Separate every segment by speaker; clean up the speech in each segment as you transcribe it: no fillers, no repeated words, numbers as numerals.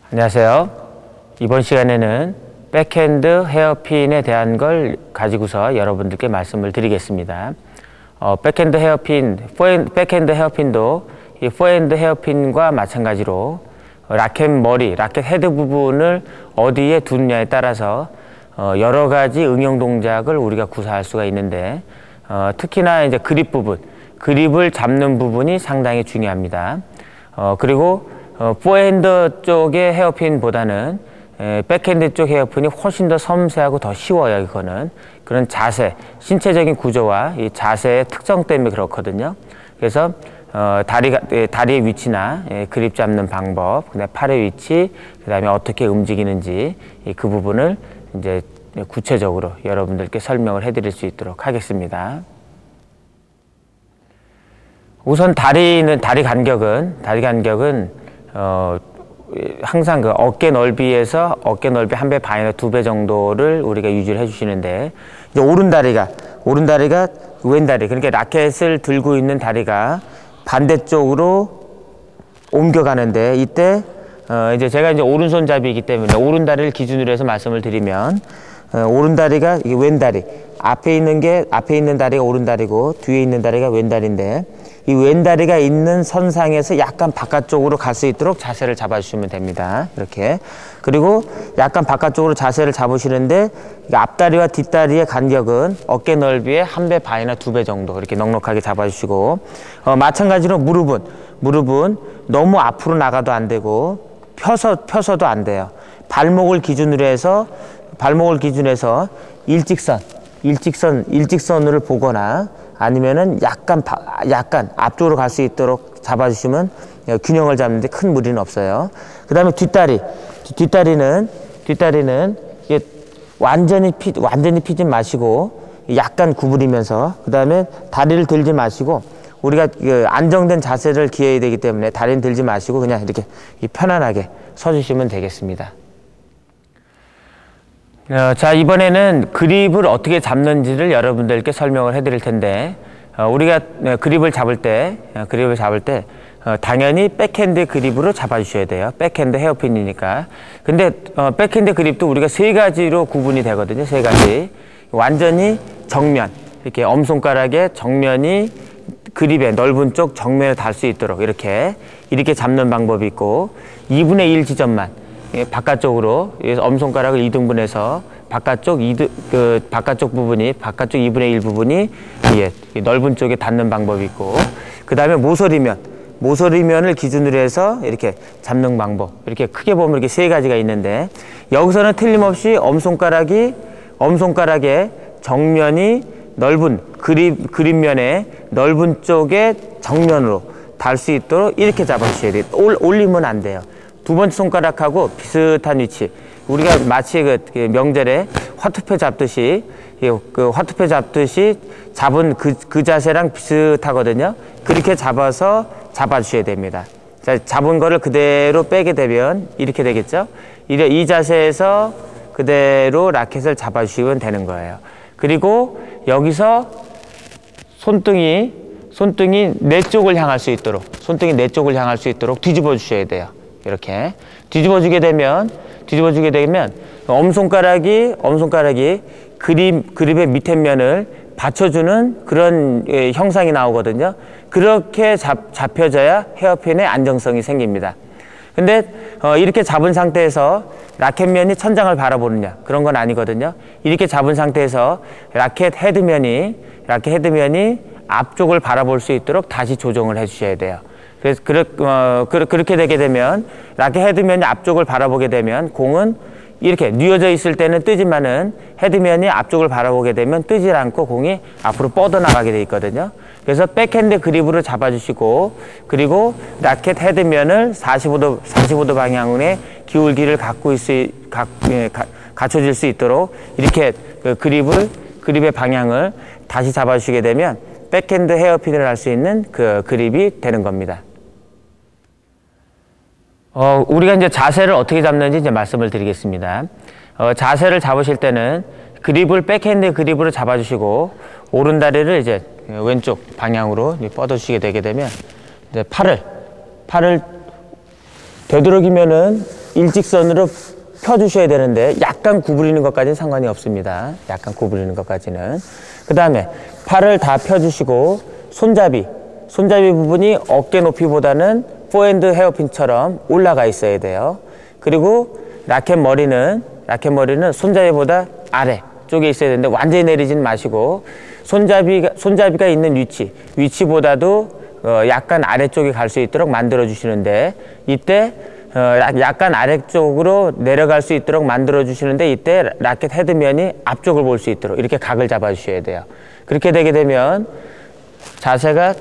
Speaker 1: 안녕하세요. 이번 시간에는 백핸드 헤어핀에 대한 걸 가지고서 여러분들께 말씀을 드리겠습니다. 백핸드 헤어핀도 이 포핸드 헤어핀과 마찬가지로 라켓 머리, 라켓 헤드 부분을 어디에 두느냐에 따라서 여러 가지 응용 동작을 우리가 구사할 수가 있는데, 특히나 이제 그립 부분, 그립을 잡는 부분이 상당히 중요합니다. 그리고 포핸드 쪽의 헤어핀보다는 백핸드 쪽 헤어핀이 훨씬 더 섬세하고 더 쉬워요. 이거는 그런 자세, 신체적인 구조와 이 자세의 특성 때문에 그렇거든요. 그래서 다리의 위치나 그립 잡는 방법, 그다음에 팔의 위치, 그다음에 어떻게 움직이는지 그 부분을 이제 구체적으로 여러분들께 설명을 해드릴 수 있도록 하겠습니다. 우선 다리 간격은 항상 그 어깨 넓이에서 어깨 넓이 1배 반이나 2배 정도를 우리가 유지를 해주시는데, 이제 오른다리가 왼다리, 그러니까 라켓을 들고 있는 다리가 반대쪽으로 옮겨가는데, 이때 이제 제가 이제 오른손잡이이기 때문에 오른다리를 기준으로 해서 말씀을 드리면, 오른다리가 이게 왼다리, 앞에 있는 다리가 오른다리고 뒤에 있는 다리가 왼다리인데, 이 왼다리가 있는 선상에서 약간 바깥쪽으로 갈 수 있도록 자세를 잡아주시면 됩니다. 이렇게. 그리고 약간 바깥쪽으로 자세를 잡으시는데, 앞다리와 뒷다리의 간격은 어깨 넓이의 1배 반이나 2배 정도 이렇게 넉넉하게 잡아주시고, 마찬가지로 무릎은 너무 앞으로 나가도 안 되고 펴서도 안 돼요. 발목을 기준으로 해서 일직선을 보거나 아니면은 약간 앞쪽으로 갈 수 있도록 잡아주시면 균형을 잡는데 큰 무리는 없어요. 그 다음에 뒷다리는 이게 완전히 피지 마시고 약간 구부리면서, 그 다음에 다리를 들지 마시고, 우리가 안정된 자세를 기해야 되기 때문에 다리는 들지 마시고 그냥 이렇게 편안하게 서주시면 되겠습니다. 자, 이번에는 그립을 어떻게 잡는지를 여러분들께 설명을 해드릴 텐데, 우리가 그립을 잡을 때 당연히 백핸드 그립으로 잡아주셔야 돼요. 백핸드 헤어핀이니까. 근데 백핸드 그립도 우리가 3가지로 구분이 되거든요. 3가지. 완전히 정면, 이렇게 엄손가락의 정면이 그립의 넓은 쪽 정면에 닿을 수 있도록 이렇게 잡는 방법이 있고, 2분의 1 지점만 바깥쪽으로 엄손가락을 2등분해서 바깥쪽 2분의 1 부분이 넓은 쪽에 닿는 방법이 있고, 그 다음에 모서리면을 기준으로 해서 이렇게 잡는 방법, 이렇게 크게 보면 이렇게 3가지가 있는데, 여기서는 틀림없이 엄손가락의 정면이 넓은 그립면의 넓은 쪽에 정면으로 닿을 수 있도록 이렇게 잡아주셔야 돼요. 올리면 안 돼요. 두 번째 손가락하고 비슷한 위치, 우리가 마치 그 명절에 화투패 잡듯이 잡은 그 자세랑 비슷하거든요. 그렇게 잡아주셔야 됩니다. 자, 잡은 거를 그대로 빼게 되면 이렇게 되겠죠. 이 자세에서 그대로 라켓을 잡아주시면 되는 거예요. 그리고 여기서 손등이 내 쪽을 향할 수 있도록 뒤집어 주셔야 돼요. 이렇게 뒤집어 주게 되면 엄손가락이 그립의 밑에 면을 받쳐주는 그런 형상이 나오거든요. 그렇게 잡혀져야 헤어핀의 안정성이 생깁니다. 근데 이렇게 잡은 상태에서 라켓면이 천장을 바라보느냐, 그런 건 아니거든요. 이렇게 잡은 상태에서 라켓 헤드면이 앞쪽을 바라볼 수 있도록 다시 조정을 해 주셔야 돼요. 그래서 그렇게 되게 되면 라켓 헤드면이 앞쪽을 바라보게 되면 공은 이렇게 뉘어져 있을 때는 뜨지만은 헤드면이 앞쪽을 바라보게 되면 뜨지 않고 공이 앞으로 뻗어나가게 돼 있거든요. 그래서 백핸드 그립으로 잡아주시고, 그리고 라켓 헤드면을 45도 방향의 기울기를 갖춰질 수 있도록 이렇게 그립의 방향을 다시 잡아주시게 되면 백핸드 헤어핀을 할 수 있는 그 그립이 되는 겁니다. 우리가 이제 자세를 어떻게 잡는지 이제 말씀을 드리겠습니다. 자세를 잡으실 때는 그립을 백핸드 그립으로 잡아주시고, 오른다리를 이제 왼쪽 방향으로 뻗어주시게 되게 되면, 이제 팔을 되도록이면은 일직선으로 펴주셔야 되는데 약간 구부리는 것까지는 상관이 없습니다. 약간 구부리는 것까지는. 그 다음에 팔을 다 펴주시고 손잡이 부분이 어깨 높이보다는 포핸드 헤어핀처럼 올라가 있어야 돼요. 그리고 라켓 머리는 손잡이보다 아래쪽에 있어야 되는데 완전히 내리진 마시고 손잡이가 있는 위치보다도 약간 아래쪽에 갈 수 있도록 만들어 주시는데 이때 약간 아래쪽으로 내려갈 수 있도록 만들어 주시는데 이때 라켓 헤드면이 앞쪽을 볼 수 있도록 이렇게 각을 잡아 주셔야 돼요. 그렇게 되게 되면 자세가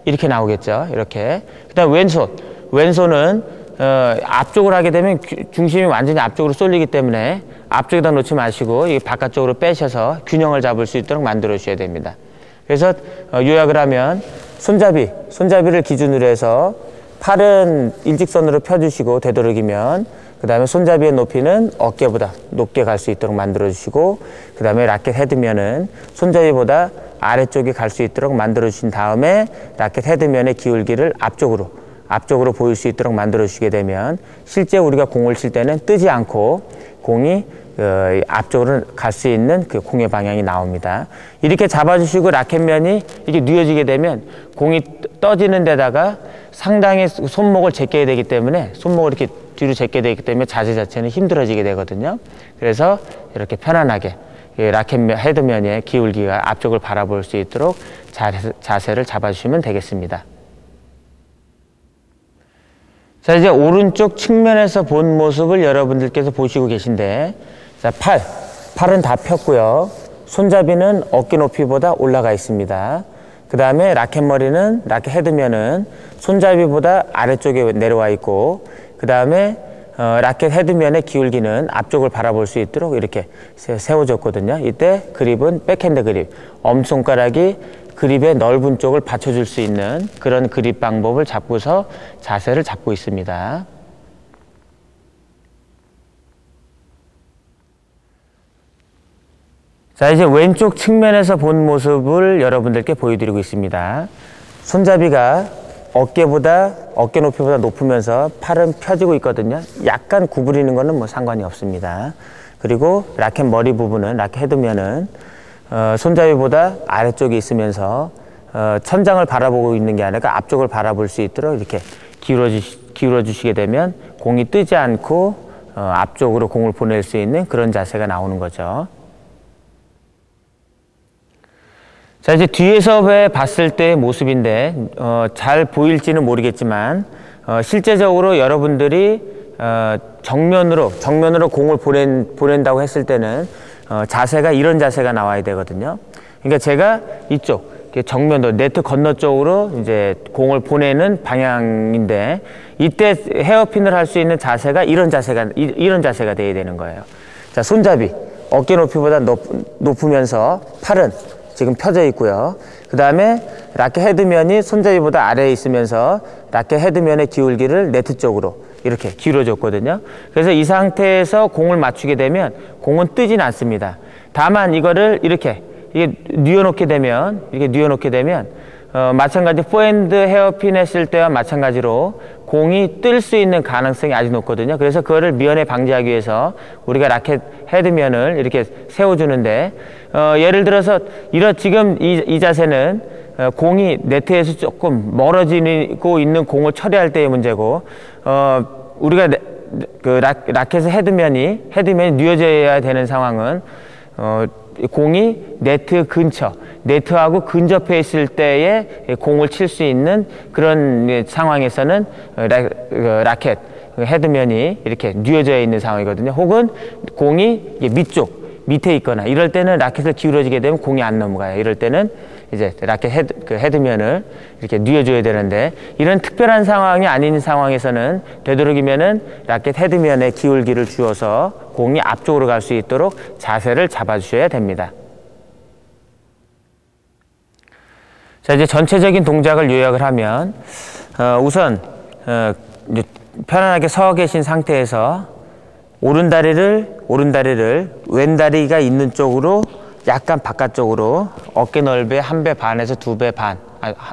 Speaker 1: 이렇게 나오겠죠. 이렇게. 그다음 왼손은 앞쪽으로 하게 되면 중심이 완전히 앞쪽으로 쏠리기 때문에 앞쪽에다 놓지 마시고 이 바깥쪽으로 빼셔서 균형을 잡을 수 있도록 만들어 주셔야 됩니다. 그래서 요약을 하면 손잡이를 기준으로 해서 팔은 일직선으로 펴주시고 되도록이면 그 다음에 손잡이의 높이는 어깨보다 높게 갈 수 있도록 만들어 주시고 그 다음에 라켓 헤드면은 손잡이보다 아래쪽에 갈 수 있도록 만들어 주신 다음에 라켓 헤드면의 기울기를 앞쪽으로 보일 수 있도록 만들어 주시게 되면 실제 우리가 공을 칠 때는 뜨지 않고 공이 앞쪽으로 갈 수 있는 그 공의 방향이 나옵니다. 이렇게 잡아주시고 라켓면이 이렇게 뉘어지게 되면 공이 떠지는 데다가 상당히 손목을 제껴야 되기 때문에 손목을 이렇게 뒤로 제껴야 되기 때문에 자세 자체는 힘들어지게 되거든요. 그래서 이렇게 편안하게 라켓 헤드면의 기울기가 앞쪽을 바라볼 수 있도록 자세를 잡아주시면 되겠습니다. 자, 이제 오른쪽 측면에서 본 모습을 여러분들께서 보시고 계신데, 자, 팔은 다 폈고요. 손잡이는 어깨 높이보다 올라가 있습니다. 그 다음에 라켓 헤드면은 손잡이보다 아래쪽에 내려와 있고, 그 다음에 라켓 헤드면의 기울기는 앞쪽을 바라볼 수 있도록 이렇게 세워졌거든요. 이때 그립은 백핸드 그립, 엄지손가락이 그립의 넓은 쪽을 받쳐줄 수 있는 그런 그립 방법을 잡고서 자세를 잡고 있습니다. 자, 이제 왼쪽 측면에서 본 모습을 여러분들께 보여드리고 있습니다. 손잡이가 어깨 높이보다 높으면서 팔은 펴지고 있거든요. 약간 구부리는 거는 뭐 상관이 없습니다. 그리고 라켓 머리 부분은, 라켓 헤드면은 손잡이보다 아래쪽에 있으면서 천장을 바라보고 있는 게 아니라 앞쪽을 바라볼 수 있도록 이렇게 기울어 주시게 되면 공이 뜨지 않고 앞쪽으로 공을 보낼 수 있는 그런 자세가 나오는 거죠. 자, 이제 뒤에서 봤을 때의 모습인데 잘 보일지는 모르겠지만 실제적으로 여러분들이 정면으로 공을 보낸다고 했을 때는 자세가 이런 자세가 나와야 되거든요. 그러니까 제가 이쪽 정면도 네트 건너 쪽으로 이제 공을 보내는 방향인데 이때 헤어핀을 할 수 있는 자세가 이런 자세가 돼야 되는 거예요. 자, 손잡이 어깨 높이보다 높으면서 팔은 지금 펴져 있고요. 그 다음에 라켓 헤드면이 손잡이보다 아래에 있으면서 라켓 헤드면의 기울기를 네트 쪽으로 이렇게 기울어졌거든요. 그래서 이 상태에서 공을 맞추게 되면 공은 뜨진 않습니다. 다만 이거를 이게 뉘어놓게 되면 마찬가지 포핸드 헤어핀 했을 때와 마찬가지로 공이 뜰 수 있는 가능성이 아주 높거든요. 그래서 그거를 미연에 방지하기 위해서 우리가 라켓 헤드면을 이렇게 세워주는데 예를 들어서 지금 이 자세는 공이 네트에서 조금 멀어지고 있는 공을 처리할 때의 문제고 우리가 라켓의 헤드면이 뉘어져야 되는 상황은 공이 네트하고 근접해 있을 때에 공을 칠 수 있는 그런 상황에서는 라켓 헤드면이 이렇게 뉘어져 있는 상황이거든요. 혹은 공이 밑에 있거나 이럴 때는 라켓을 기울어지게 되면 공이 안 넘어가요. 이럴 때는 이제 라켓 헤드면을 이렇게 뉘어줘야 되는데 이런 특별한 상황이 아닌 상황에서는 되도록이면은 라켓 헤드면에 기울기를 주어서 공이 앞쪽으로 갈 수 있도록 자세를 잡아주셔야 됩니다. 자, 이제 전체적인 동작을 요약을 하면 우선 편안하게 서 계신 상태에서 오른다리를 왼다리가 있는 쪽으로 약간 바깥쪽으로 어깨 넓이의 1배 반에서 2배 반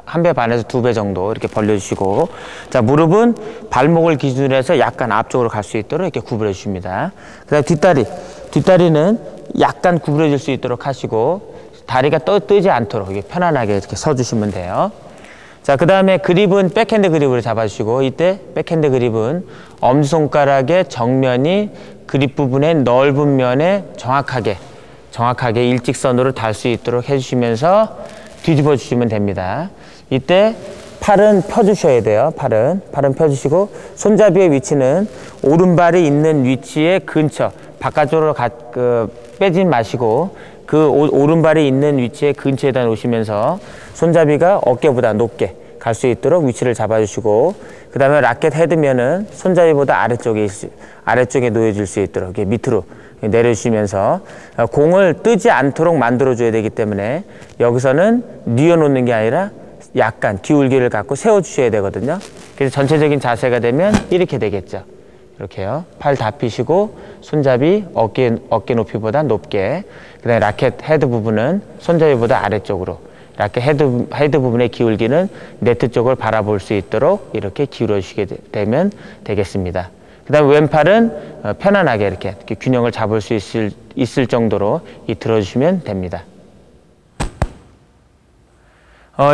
Speaker 1: 한 배 반에서 두 배 정도 이렇게 벌려주시고, 자, 무릎은 발목을 기준으로 해서 약간 앞쪽으로 갈 수 있도록 이렇게 구부려 주십니다. 그 다음에 뒷다리는 약간 구부러질 수 있도록 하시고, 다리가 뜨지 않도록 이렇게 편안하게 이렇게 서주시면 돼요. 자, 그 다음에 그립은 백핸드 그립으로 잡아주시고, 이때 백핸드 그립은 엄지손가락의 정면이 그립 부분의 넓은 면에 정확하게 일직선으로 닿을 수 있도록 해주시면서 뒤집어 주시면 됩니다. 이때 팔은 펴주셔야 돼요. 팔은 펴주시고, 손잡이의 위치는 오른발이 있는 위치에 근처, 바깥쪽으로 빼지 마시고 그 오른발이 있는 위치에 근처에다 놓으시면서 손잡이가 어깨보다 높게 갈 수 있도록 위치를 잡아주시고, 그 다음에 라켓 헤드면은 손잡이보다 아래쪽에 놓여질 수 있도록 이렇게 밑으로 내려주시면서 공을 뜨지 않도록 만들어줘야 되기 때문에 여기서는 뉘어놓는 게 아니라 약간 기울기를 갖고 세워주셔야 되거든요. 그래서 전체적인 자세가 되면 이렇게 되겠죠. 이렇게요. 팔 다 펴시고 손잡이 어깨 높이보다 높게, 그 다음에 라켓 헤드 부분은 손잡이보다 아래쪽으로, 라켓 헤드 부분의 기울기는 네트 쪽을 바라볼 수 있도록 이렇게 기울여 주시게 되면 되겠습니다. 그 다음에 왼팔은 편안하게 이렇게 균형을 잡을 수 있을 정도로 들어주시면 됩니다.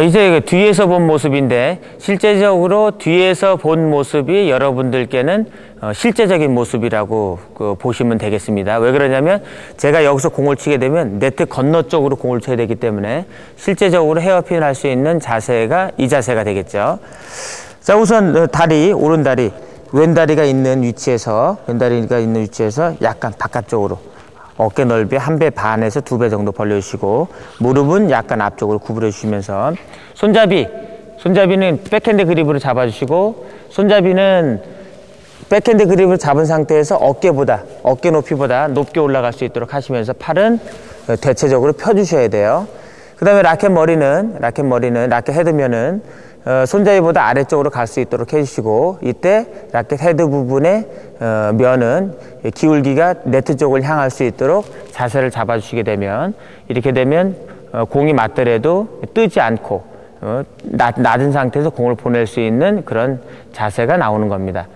Speaker 1: 이제 뒤에서 본 모습인데, 실제적으로 뒤에서 본 모습이 여러분들께는 실제적인 모습이라고 보시면 되겠습니다. 왜 그러냐면 제가 여기서 공을 치게 되면 네트 건너 쪽으로 공을 쳐야 되기 때문에 실제적으로 헤어핀을 할 수 있는 자세가 이 자세가 되겠죠. 자, 우선 다리, 오른다리, 왼다리가 있는 위치에서 약간 바깥쪽으로 어깨 넓이 한 배 반에서 두 배 정도 벌려주시고, 무릎은 약간 앞쪽으로 구부려 주시면서 손잡이는 백핸드 그립으로 잡아주시고, 손잡이는 백핸드 그립을 잡은 상태에서 어깨 높이보다 높게 올라갈 수 있도록 하시면서 팔은 대체적으로 펴주셔야 돼요. 그 다음에 라켓 헤드면은 손잡이보다 아래쪽으로 갈 수 있도록 해주시고, 이때 라켓 헤드 부분의 면은 기울기가 네트 쪽을 향할 수 있도록 자세를 잡아주시게 되면, 이렇게 되면 공이 맞더라도 뜨지 않고 낮은 상태에서 공을 보낼 수 있는 그런 자세가 나오는 겁니다.